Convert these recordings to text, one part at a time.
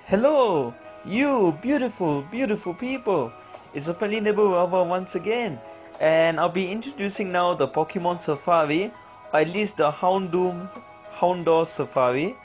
Hello, you beautiful, beautiful people! It's a friendly neighbor Alva once again, and I'll be introducing now the Pokemon Safari, or at least the Houndour Safari,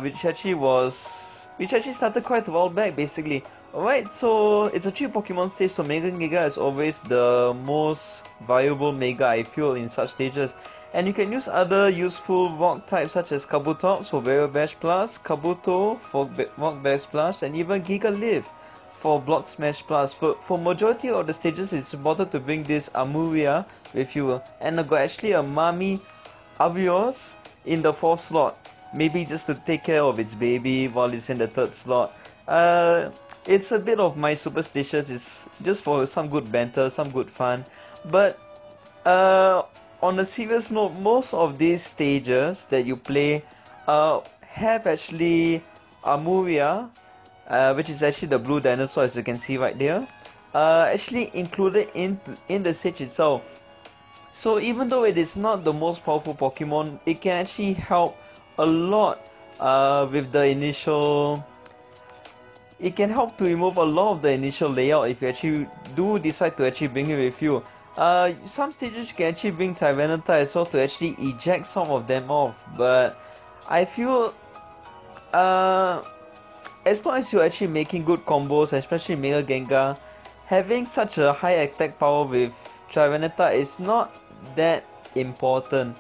which actually started quite a while back, basically. Alright, so it's a 3 Pokemon stage, so Mega Giga is always the most viable Mega, I feel, in such stages. And you can use other useful rock types such as Kabutops for Barrier Bash Plus, Kabuto for Rock Bash Plus, and even Gigalith for Block Smash Plus. For majority of the stages, it's important to bring this Amaura with you. And I got actually a Mami Aurorus in the 4th slot. Maybe just to take care of its baby while it's in the 3rd slot. It's a bit of my superstitious, it's just for some good banter, some good fun. But on a serious note, most of these stages that you play have actually Amaura, which is actually the blue dinosaur, as you can see right there, actually included in the stage itself. So even though it is not the most powerful Pokemon, it can actually help a lot with the initial... It can help to remove a lot of the initial layout if you actually do decide to actually bring it with you. Some stages you can actually bring Tyranitar as well to actually eject some of them off, but I feel as long as you're actually making good combos, especially Mega Gengar, having such a high attack power with Tyranitar is not that important.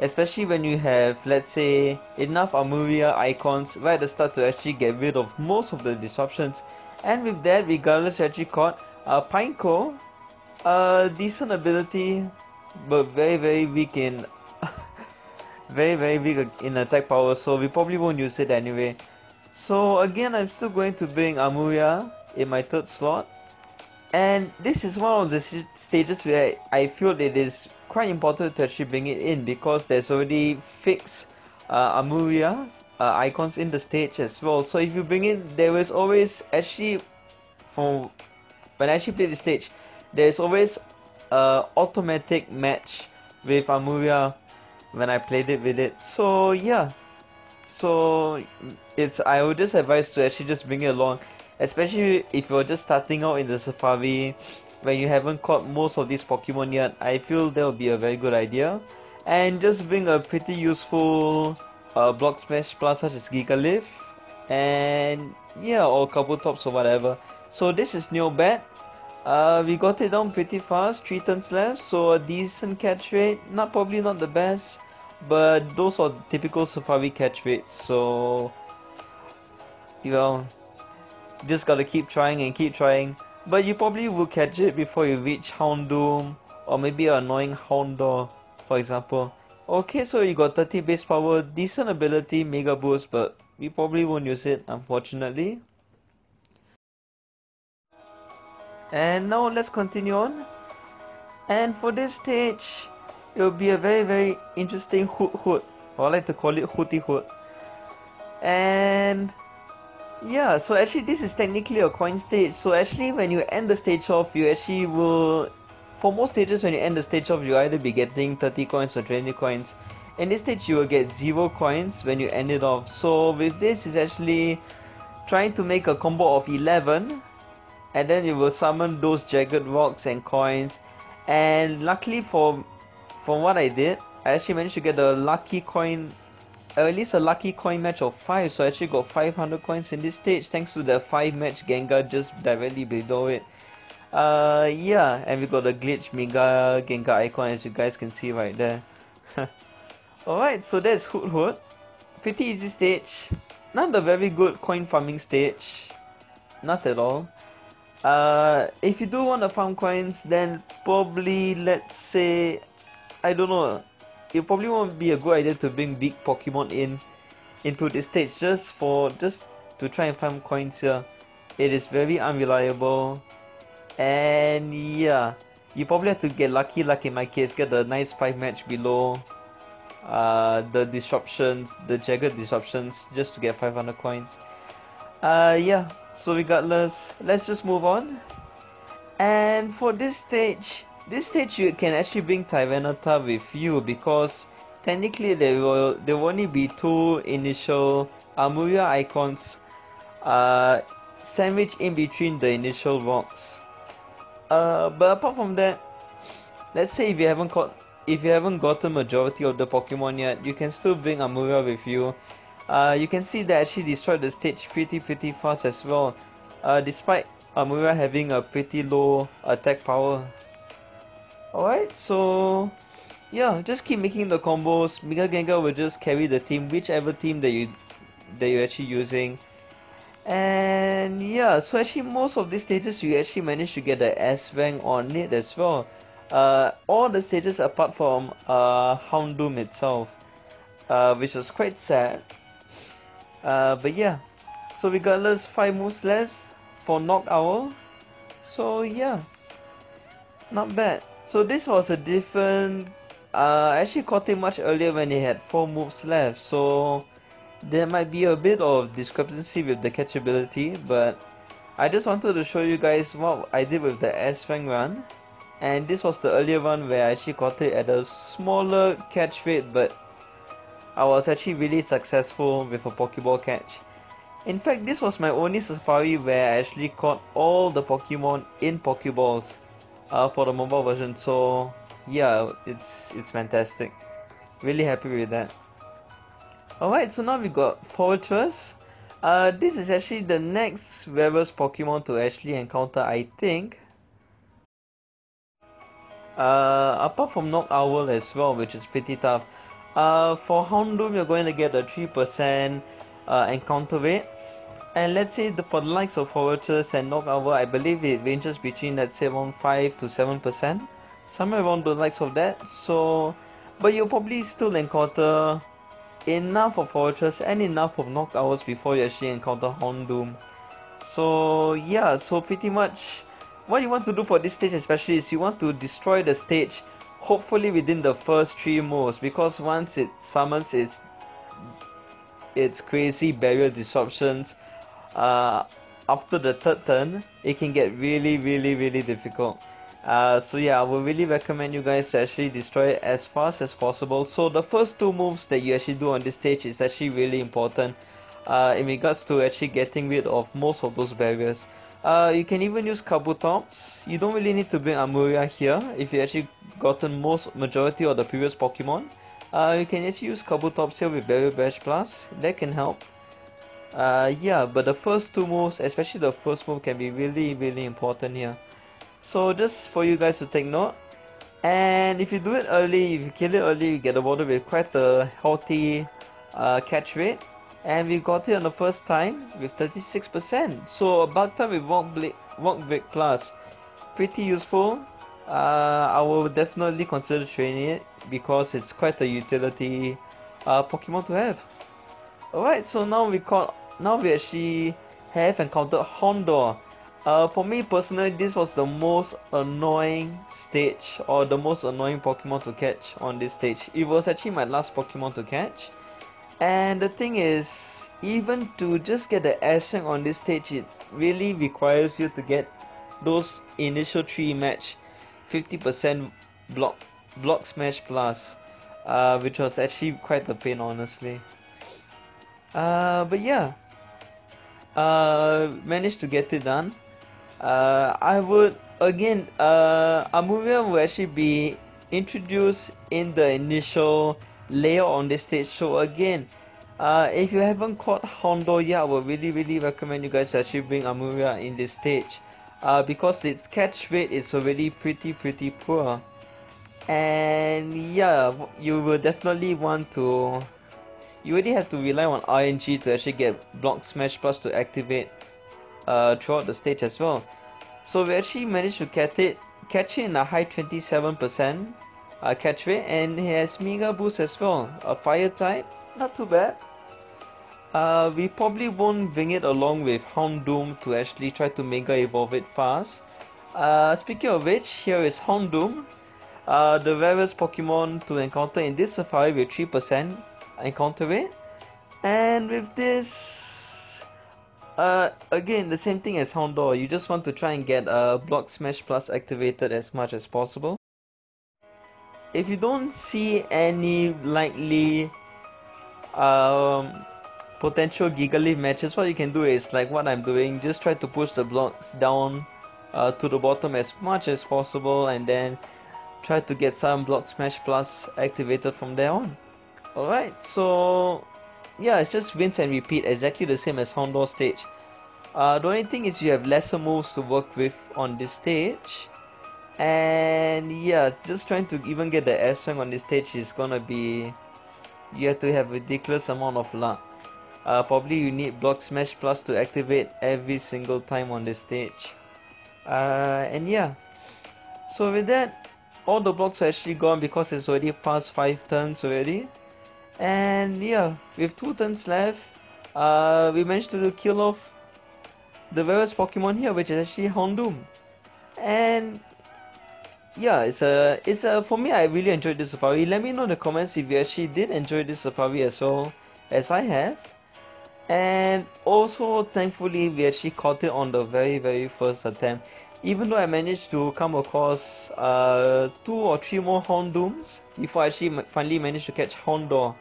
Especially when you have, let's say, enough Amaura icons right at the start to actually get rid of most of the disruptions. And with that, regardless, you actually caught Pineco, decent ability, but very weak in very weak in attack power, so we probably won't use it anyway. So again, I'm still going to bring Amaura in my 3rd slot. And this is one of the stages where I feel it is quite important to actually bring it in, because there's already fixed Amaura icons in the stage as well. So if you bring in, there is always actually, when I actually play the stage, there's always automatic match with Amaura when I played it with it. So yeah, so I would just advise to actually just bring it along. Especially if you're just starting out in the Safari, when you haven't caught most of these Pokemon yet, I feel that would be a very good idea. And just bring a pretty useful Block Smash Plus such as Gigalith, and yeah, or Kabutops or whatever. So this is Noibat. We got it down pretty fast, 3 turns left, so a decent catch rate. Probably not the best, but those are typical Safari catch rates, so you know, just gotta keep trying and keep trying. But you probably will catch it before you reach Houndoom, or maybe an annoying Houndour, for example. Okay, so you got 30 base power, decent ability, mega boost, but we probably won't use it, unfortunately. And now let's continue on. And for this stage, it will be a very interesting Hoothoot, or I like to call it Hoothoot. And yeah, so actually this is technically a coin stage. So actually when you end the stage off, you actually will, for most stages when you end the stage off, you either be getting 30 coins or 20 coins. In this stage you will get 0 coins when you end it off. So with this, it's actually trying to make a combo of 11, and then you will summon those jagged rocks and coins. And luckily from what I did, I actually managed to get a lucky coin, at least a lucky coin match of 5, so I actually got 500 coins in this stage thanks to the 5 match Gengar just directly below it. Yeah, and we got a glitch Mega Gengar icon, as you guys can see right there. Alright, so that's Hoothoot. Pretty easy stage, not a very good coin farming stage, not at all. If you do want to farm coins, then probably, let's say, I don't know, it probably won't be a good idea to bring big Pokemon into this stage just to try and farm coins here. It is very unreliable, and yeah, you probably have to get lucky, like in my case, get a nice 5 match below the disruptions, the jagged disruptions, just to get 500 coins. Yeah, so regardless, let's just move on. And for this stage you can actually bring Tyranitar with you, because technically there will only be 2 initial Amaura icons sandwiched in between the initial rocks. But apart from that, let's say if you haven't gotten majority of the Pokemon yet, you can still bring Amaura with you. You can see that actually destroyed the stage pretty fast as well, despite Amaura having a pretty low attack power. Alright, so yeah, just keep making the combos. Mega Gengar will just carry the team, whichever team that you're actually using. And yeah, so actually most of these stages you actually managed to get the S rank on it as well. All the stages apart from Houndoom itself, which was quite sad. But yeah, so regardless, 5 moves left for Noctowl. So yeah, not bad. So this was a different. I actually caught it much earlier when it had 4 moves left. So there might be a bit of discrepancy with the catchability, but I just wanted to show you guys what I did with the S rank run. And this was the earlier one where I actually caught it at a smaller catch rate, but I was actually really successful with a Pokeball catch. In fact, this was my only safari where I actually caught all the Pokemon in Pokeballs for the mobile version. So yeah, it's fantastic. Really happy with that. Alright, so now we got Forretress. This is actually the next rarest Pokemon to actually encounter, I think. Apart from Noctowl as well, which is pretty tough. For Houndoom, you're going to get a 3% encounter rate. And let's say for the likes of Forretress and Noctowl, I believe it ranges between, let's say, around 5 to 7%. Somewhere around the likes of that. So, but you'll probably still encounter enough of Forretress and enough of Noctowls before you actually encounter Houndoom. So yeah, so pretty much what you want to do for this stage especially is you want to destroy the stage hopefully within the first 3 moves, because once it summons its crazy barrier disruptions after the 3rd turn, it can get really difficult. So yeah, I would really recommend you guys to actually destroy it as fast as possible. So the first 2 moves that you actually do on this stage is actually really important in regards to actually getting rid of most of those barriers. You can even use Kabutops. You don't really need to bring Amaura here if you actually gotten majority of the previous Pokemon. You can actually use Kabutops here with Barrier Bash Plus. That can help. Yeah, but the first 2 moves, especially the first move, can be really important here. So just for you guys to take note. And if you do it early, if you kill it early, you get awarded with quite a healthy catch rate. And we got it on the first time with 36%. So a bug time with Rock Break Plus, pretty useful. I will definitely consider training it because it's quite a utility Pokemon to have. Alright, so now we actually have encountered Houndour. For me personally, this was the most annoying stage, or the most annoying Pokemon to catch on this stage. It was actually my last Pokemon to catch. And the thing is, even to just get the S rank on this stage, it really requires you to get those initial 3 match 50% block smash plus, which was actually quite a pain, honestly. But yeah, managed to get it done. I would again, Amaura will actually be introduced in the initial layer on this stage. So again, if you haven't caught Houndour yet, I would really recommend you guys to actually bring Amaura in this stage, because its catch rate is already pretty poor. And yeah, you will definitely want to, you really have to rely on RNG to actually get Block Smash Plus to activate throughout the stage as well. So we actually managed to catch it in a high 27% catch rate, and it has Mega Boost as well, a fire type, not too bad. We probably won't bring it along with Houndoom to actually try to Mega Evolve it fast. Speaking of which, here is Houndoom, the rarest Pokemon to encounter in this safari with 3% encounter rate. And with this, again, the same thing as Houndour, you just want to try and get Block Smash Plus activated as much as possible. If you don't see any likely potential Gigalith matches, what you can do is like what I'm doing, just try to push the blocks down to the bottom as much as possible, and then try to get some Block Smash Plus activated from there on. Alright, so yeah, it's just rinse and repeat, exactly the same as Houndour stage. The only thing is you have lesser moves to work with on this stage, and yeah, just trying to even get the S rank on this stage is gonna be, you have to have a ridiculous amount of luck. Probably you need Block Smash Plus to activate every single time on this stage. And yeah, so with that, all the blocks are actually gone because it's already past 5 turns already. And yeah, with 2 turns left, we managed to kill off the various Pokemon here, which is actually Houndoom. And yeah, it's a for me, I really enjoyed this safari. Let me know in the comments if you actually did enjoy this safari as well as I have. And also, thankfully, we actually caught it on the very first attempt. Even though I managed to come across 2 or 3 more Houndooms before I actually finally managed to catch Houndour.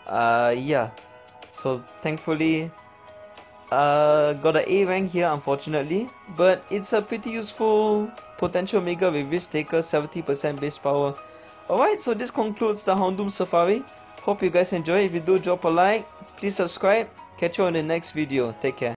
Yeah, so thankfully got an A rank here, unfortunately, but it's a pretty useful potential mega with Risk Taker, 70% base power. Alright, so this concludes the Houndoom Safari. Hope you guys enjoy. If you do, drop a like, please subscribe. Catch you on the next video. Take care.